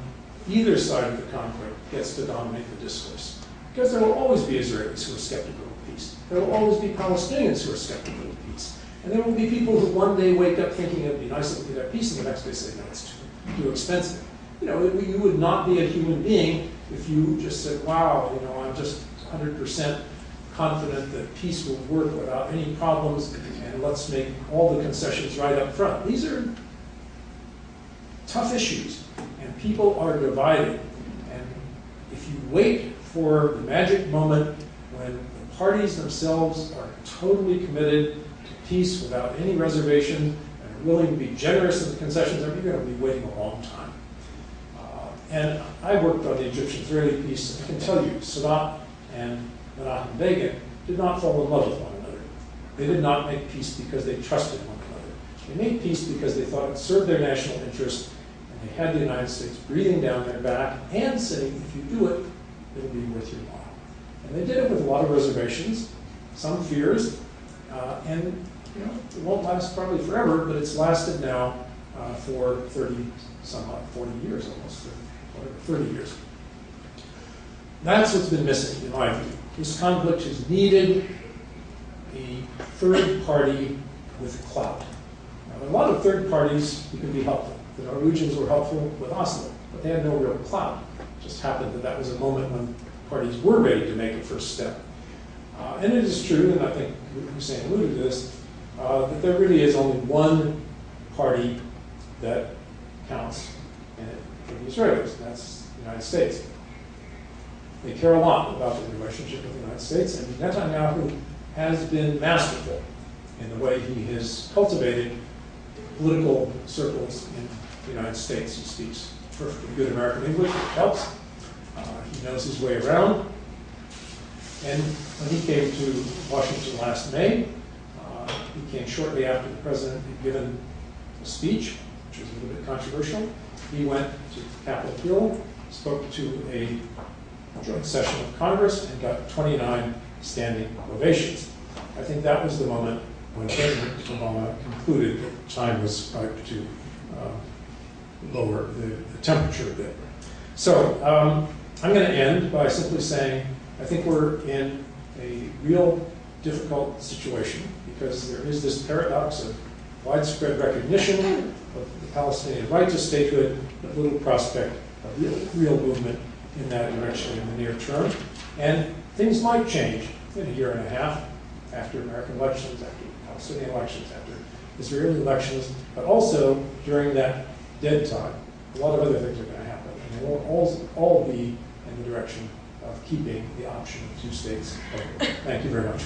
either side of the conflict gets to dominate the discourse. Because there will always be Israelis who are skeptical of peace. There will always be Palestinians who are skeptical of peace. And there will be people who one day wake up thinking it would be nice if we could have peace, and the next day say, no, it's too expensive. You would not be a human being if you just said, wow, I'm just 100% confident that peace will work without any problems, and let's make all the concessions right up front. These are tough issues, and people are divided. And if you wait for the magic moment when the parties themselves are totally committed to peace without any reservation and are willing to be generous in the concessions, you're going to be waiting a long time. And I worked on the Egyptian-Israeli peace. I can tell you, Sadat and Menachem Begin did not fall in love with one another. They did not make peace because they trusted one another. They made peace because they thought it served their national interest, and they had the United States breathing down their back and saying, if you do it, it'll be worth your while. And they did it with a lot of reservations, some fears, and it won't last probably forever, but it's lasted now for 30, some odd, 40 years almost, 30 years. That's what's been missing, in my view. This conflict has needed a third party with clout. Now, there are a lot of third parties who can be helpful. The Norwegians were helpful with Oslo, but they had no real clout. It just happened that that was a moment when parties were ready to make a first step. And it is true, and I think Hussein alluded to this, that there really is only one party that counts for the Israelis, and that's the United States. They care a lot about the relationship with the United States, and Netanyahu has been masterful in the way he has cultivated political circles in the United States. He speaks perfectly good American English, which helps. He knows his way around. And when he came to Washington last May, he came shortly after the president had given a speech, which was a little bit controversial. He went to Capitol Hill, spoke to a joint session of Congress, and got 29 standing ovations. I think that was the moment when President Obama concluded that time was ripe to lower the temperature a bit. So I'm going to end by simply saying I think we're in a real difficult situation because there is this paradox of widespread recognition of the Palestinian right to statehood, but little prospect of real movement in that direction in the near term. And things might change in a year and a half after American elections, after Palestinian elections, after Israeli elections, but also during that dead time. A lot of other things are going to happen, and they won't all be in the direction of keeping the option of two states open. Thank you very much.